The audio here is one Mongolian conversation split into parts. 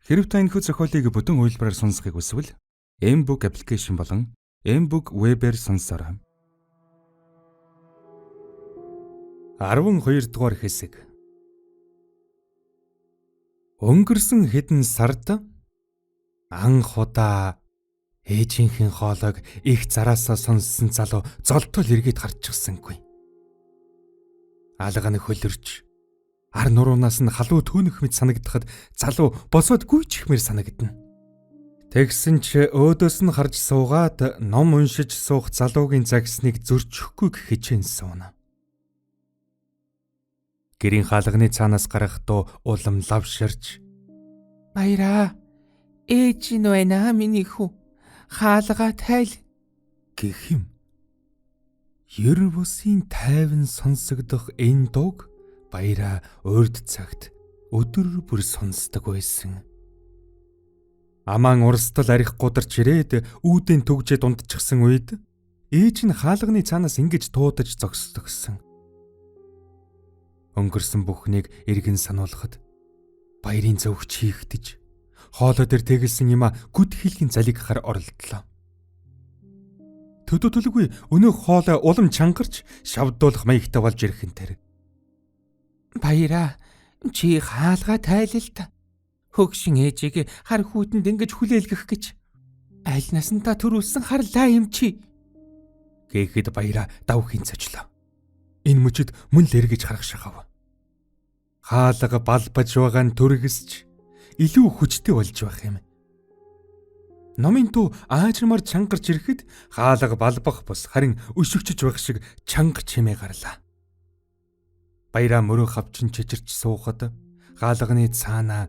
Хэрэв та энэхүү зохиолыг бүтэн үйлбэрээр сонсохыг хүсвэл M-Book application болон M-Book Web-ээр сонссорой. 12 дугаар хэсэг. Өнгөрсөн хэдэн сард анх удаа ээжийнхэн хоолойг их зараасаа сонссон залуу золтол эргээд гарчихсангүй. Алга нь хөлөрч ар нуруунаас нь халуу төөнөх мэт санагдахад залуу босоод гүйчихмээр санагдана. Тэгсэн ч өөдөөс нь харж суугаад ном уншиж суух залуугийн загсныг зөрчихгүй хичээн сууна. Гэрийн хаалганы цаанаас гарах дуу улам лавширч "Баяраа, ээж нь байна миний хүү. Хаалгаа тайл" гэх юм. Ер бусын тайван сонсогдох энэ дууг Баяраа урд цагт өдөр бүр сонсдог байсан. Амаан урстал арих гударч ирээд үүдийн төгжээд дундчихсан үед ээж нь хаалганы цаанаас ингэж дуудаж зогсдогсон. Өнгөрсөн бүхнийг эргэн сануулхад Баярын зөвх чийгдэж хоолой дээр тэгэлсэн юма гүд хийлгийн залгихаар оролдлоо. Төдөлгүй өнөөх хоолой улам чангарч шавдуулах маягтай болж ирэхэн тэр. "Баяраа, чи хаалгаа тайлал та. Хөгшин ээжийг хар хүүтэнд ингэж хүлээлгэх гэж аль насандаа төрүүлсэн харлаа юм чи" гэхэд Баяраа давхин цочлоо. Энэ мөчөд мөн л эргэж харах шахав. Хаалга балбаж байгаа нь төргөсч илүү хүчтэй болж байх юм. Номын дуу аажмаар чангарч ирэхэд хаалга балбах бус харин өшөгчөж байх шиг чанга чимээ гарлаа. Баяраа мөрөө хавчин чичирч суухад хаалганы цаанаа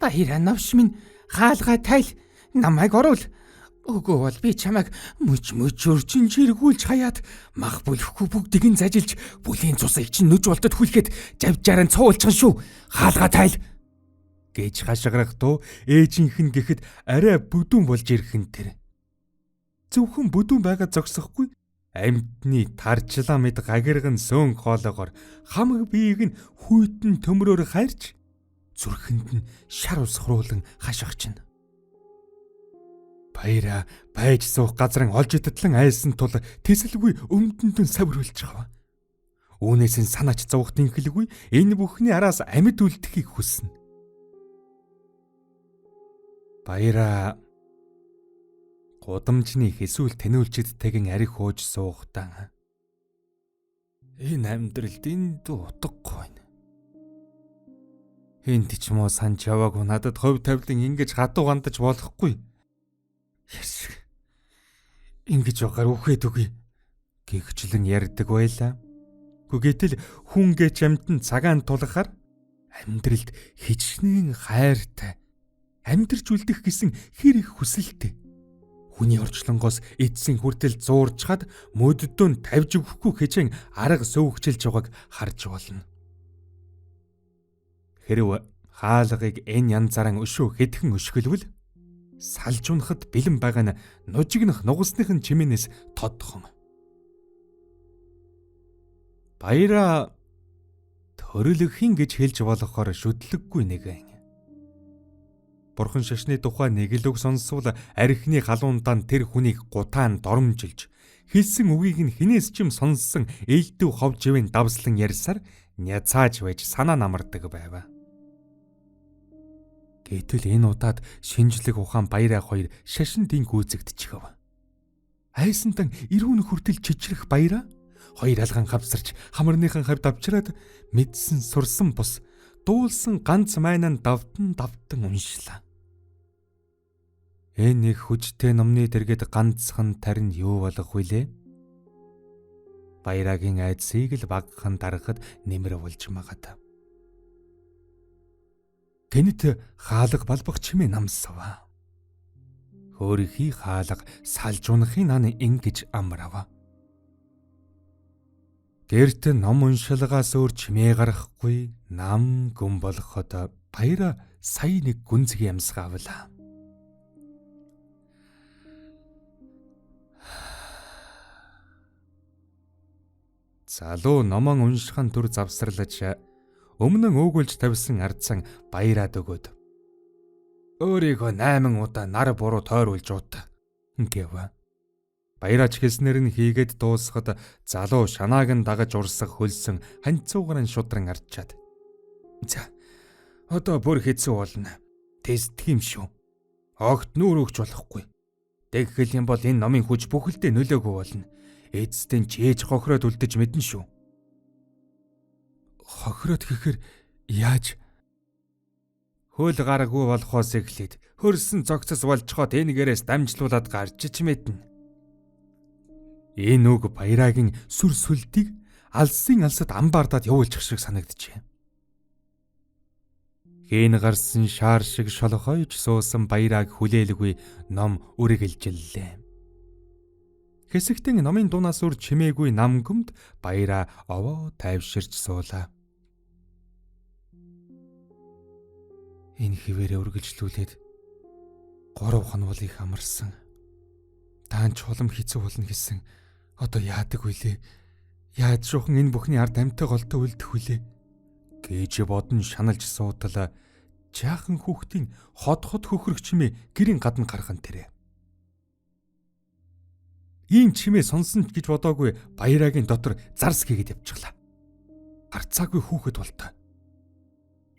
"Баяраа навш минь хаалгаа тайл, намайг оруул. Үгүй бол би чамайг мөч өрчинж эргүүлж хаяад мах бүлэхгүй бүгдийг нь зажилж бүлийн цусыг чинь нүж болтод хүлхэд завжаараа цуулчихсан шүү. Хаалгаа тайл" гэж хашгирах дуу ээжийнх нь гэхэд арай бүдүүн болж ирэхэн тэр. Зөвхөн бүдүүн байгаа зогсохгүй амьтны тарчлаа мэд гагирган сөөн хоолоогоор хамаг биеийг нь хүйтэн төмрөөр хайрч зүрхэнд нь шар ус хуруулан хашгирч байна. Баяраа байж суух газрын олж идэтлэн айсан тул тэсэлгүй өмдөндөн савруулж байгаа. Үүнээс нь санаач зовхт инхэлгүй энэ бүхний араас амьд үлдэхийг хүснэ. Баяраа гудамжны хэсүүл тэнүүлчидтэйгэн арх ууж суухдаа энэ амьдралд энд утгагүй байна. Энд ч муу санж яваагүй надад хов тавилан ингэж гадуу гандаж болохгүй. Яшиг. Ингэж байгаар үхээд үгүй гихчлэн ярьдаг байлаа. Гэтэл хүн гэж амьтан цагаан тулахаар амьдралд хичнээн хайртай амьдрч үлдэх гэсэн хэр их хүсэлтэй. Хүний орчлонгоос эдсийн хүртэл зуурчхад мөддөө тавьж өгөхгүй хичээн арга сөөгчилж байгааг харж болно. Хэрв хаалгыг энэ янзаараа өшөө хэдхэн өшгөлвөл салж унахад бэлэн байгаа нь нужигнах нугасныхын чимээнээс тодхон. Баяраа төрөлөхийн гэж хэлж болохоор шүтлэггүй нэгэн. Бурхан шашны тухай нэг л үг сонсвол архины халуунтан тэр хүнийг гутаан доромжилж хэлсэн үгийг нь хинээс ч юм сонссон ээлдв хов живэн давслан ярьсаар няцааж байж санаа намардаг байв. Гэтэл энэ удаад шинжлэх ухаан Баяраа хоёр шашинд инг үүсэгдчихэв. Айсантан ирүүн хүртэл чичрэх Баяраа хоёр алган хавсарч хамарныхан хавьд авчираад мэдсэн сурсан бус дуулсан ганц майнан давтан уншлаа. Энэ нэг хүчтэй номны дэргэд ганцхан тарин юу болох вүлээ? Баяраагийн айдсыг л багхан дарахад нэмэр болж магад. Гэнэт хаалга балбах чимээ намсав. Хөөрхий хаалга салж унахын ан ингэж амрав. Гэрт ном уншилгаас өөр чимээ гарахгүй нам гүн болоход Баяраа сая нэг гүнзгий амсгаа авлаа. Залуу номон уншихын төр завсарлаж өмнө нь өөгөлж тавьсан ардсан Баяраад өгөөд Өөрийгөө 8 удаа нар буруу тойруулж уута гэв. Баяраач хэлснээр нь хийгээд дуусахад залуу шанааг нь дагаж урсах хөлсөн ханцуугаар нь шудран арчаад. За одоо бүр хэцүү болно. Тест тийм шүү. Огт нүүр өгч болохгүй. Тэгхэл юм бол энэ номын хүч бүхэлдээ нөлөөгөө болно. Эцэстэн чээж хохироод үлдэж мэднэ шүү. Хохироод гэхээр яаж? Хөл гараагүй болохоос эхлээд хөрсөн цогцос болцоход энэгээрээс дамжлуулаад гарч ч мэднэ. Энэ үг Баярагийн сүр сүлдийг алсын алсад амбаардаад явуулчих шиг санагджээ. Хийн гарсан шаар шиг шолохойж суусан Баяраг хүлээлгүй ном үргэлжиллээ. Хэсэгтэн номын дуунаас үр чимээгүй намгүмд Баяраа овоо тайвширч суулаа. Энэ хിവэрэ үргэлжлүүлээд 3 хонволыг амарсан. Даан чулам хэцүү болно гэсэн. Одоо яадаг вүлээ? Яаж шухан энэ бүхний ард амьтаа голтой үлдэх вүлээ? Гэж бодон шаналж суудлаа. Жаахан хүүхдийн хот хөхрөх чимээ гэрийн гадна гархан тэрэ. Ийм чимээ сонсон ч гэж бодоогүй Баярагийн дотор зарс хийгээд явчихлаа. Гарцаагүй хүүхэд болтой.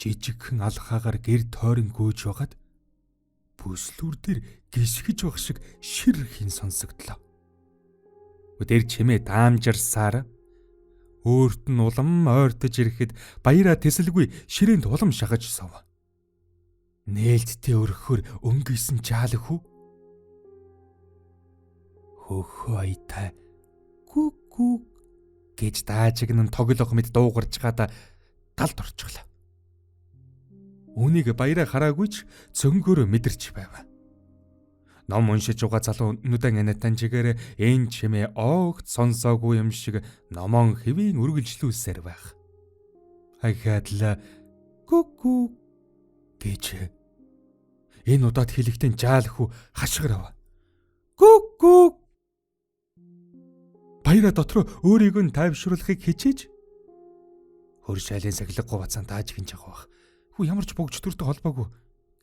Жижигхэн алхаагаар гэр тойрон гүйж байгаад бүслүүр дээр гисгэж байх шиг шир хин сонсогдлоо. Өдөр чимээ даамжирсаар өөрт нь улам ойртож ирэхэд Баяраа тэсэлгүй ширээнд улам шахаж сов. Нээлттэй өрхөөр өнгөйсөн жаалах уу? Хөхөө айтай гүг гэж даажигнан тоглох мэд дуугарч гада талд орчихлоо. Үүнийг Баяраа хараагүй ч цөнгөөр мэдэрч байв. Ном уншиж байгаа залуу нүдэн анатан чигээр энэ чимээ огт сонсоогүй юм шиг номон хэвийн үргэлжлүүлсээр байх. Ахаадла гүг гэж энэ удаад хэлэхдээ жаалах уу хашгирав. Гүг Баяраа дотроо өөрийгөө тайвшруулахыг хичээж хөршайлын сахилгагүй бацаан тааж гинж байгаа бах. Хүү ямар ч богж төртөй холбоогүй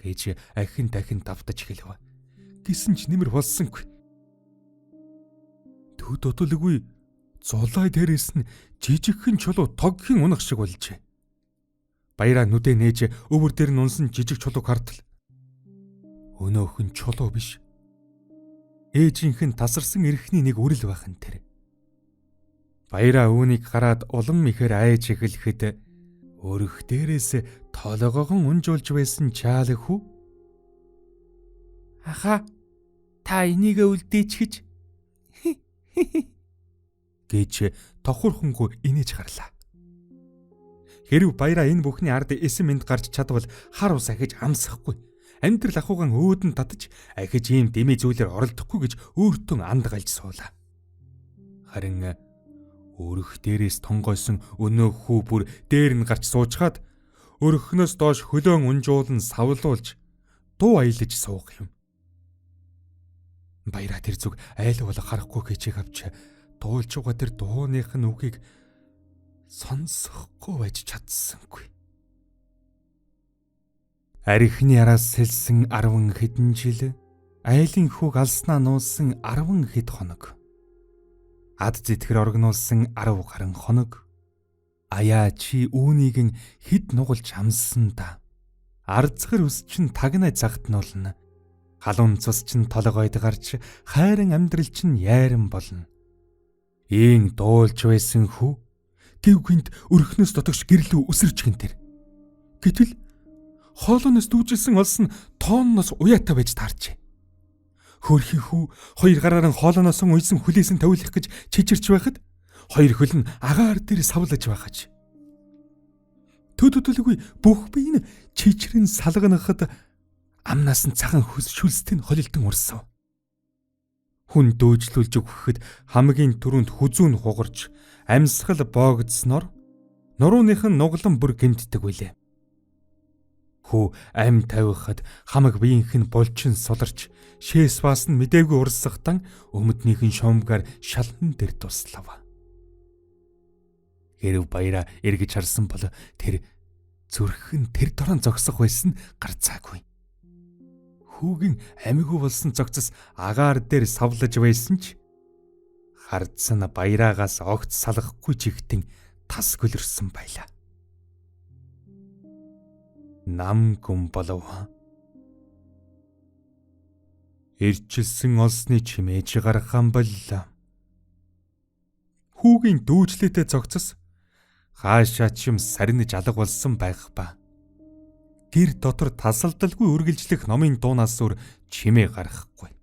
гэж ахин дахин давтаж эхэлв. Гисэн ч нэмэр болсонгүй. Төв додолгүй зулай дээрээс нь жижигхэн чулуу тогхийн унах шиг болжээ. Баяраа нүдэ нээж өвөр дээр нь унсан жижиг чулууг хартал. Өнөөхөн чулуу биш. Ээжийнхэн тасарсан эрхний нэг үрэл байхан тэр. Баяраа үүнийг хараад улам ихээр айж эхлэхэд өрх дээрээс толгоогон унжуулж байсан чаалах уу? Аха та энийг үлдээч гэж тохурхонгүй инээж гарлаа. Хэрв Баяраа энэ бүхний ард эсэм энд гарч чадвал хар ус ахиж амсахгүй. Амьдрал ахуйган өөдөн татаж ахиж ийм дэмий зүйлээр оролдохгүй гэж өөртөө андгалж суулаа. Харин өрх дээрээс тонгойсон өнөөх хүү бүр дээр нь гарч суучгаад өрхнөөс доош хөлөөн унжуулан савлуулж дуу аялаж суух юм. Баяраа тэр зүг айл бол харахгүй гэжийг авч дуулж байгаа тэр дууных нь үгийг сонсохгүй байж чадсангүй. Арихны араас сэлсэн 10 хэдэн жил, айлын хүүг алснаа нуусан 10 хэд хоног. Ад зэтгэр оргнуулсан 10 гаруй хоног. Аяа чи үүнийг хэд нугалж амссан да. Арцгэр ус чин тагнаа загтнуулна. Халуун цус чин толгойд гарч хайран амьдрал чин яаран болно. Ийн дуулж байсан хүү гів гинт өрхнөөс дотогш гэрлүү өсөрч гин тэр. Гэтэл хоолооноос дүүжилсэн олсон тоонноос уяатай байж таарчээ. Хөрхийн хүү хоёр гараар нь хоолооноос уйсан хүлээсэн тавилах гэж чичирч байхад хоёр хөл нь агаар дээр савлаж байхаж. Төдөлгүй бүх бие нь чичрэн салганахад амнаас нь цагаан шүлстэй нь холилдон урсав. Хүн дөөжлүүлж өгөхөд хамгийн түрүүнд хүзүүн хугарч амьсгал боогдсноор нурууных нь нуглан бүр гэмтдэг байлээ. Хүү ам тавихад хамаг биеийнх нь булчин суларч шээс баас нь мэдээгүй урсахтан өмднийх нь шомгаар шалан дээр туслав. Хэрв Баяраа эргэж харсан бол тэр зүрх нь тэр дорон зогсох байсан гарцаагүй. хүүгийн амигүй болсон цогцос агаар дээр савлаж байсан ч хардсан баяраагаас огт салгахгүй чигтэн тас гөлөрсөн байлаа. Нам гүн болов. Ирчилсэн олсны чимээж гарган боллоо. Хүүгийн дүүжлээтэй цогцос хаашаа ч юм сарниж алга болсон байх ба. Гэр дотор тасалдалгүй үргэлжлэх номын дуунаас өөр чимээ гарахгүй.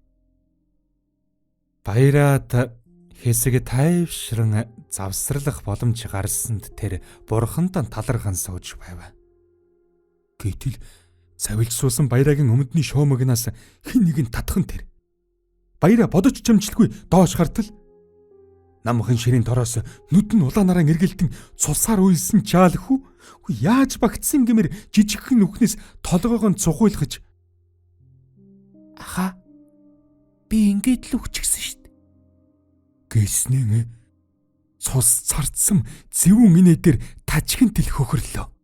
Баяраад хэсэг тайвшран завсралах боломж гарсанд тэр бурханд талархан сууж байв. Гэтэл цавилж суусан баярагийн өмнөдний шуумагнаас хэн нэгэн татхан тэр. Баяра бодож чамжилгүй доош гартал. Намхан ширийн дороос нүд нь улаанараа эргэлдэн цусаар уйлсан чаалхүү яаж багтсан гэмээр жижигхэн нүхнээс толгоогоо цухуулгаж аха би ингээд л үхчихсэн штт гэснээ цус царцсан зэвүүн инээ дээр тажигэн тэл хөхөрлөө.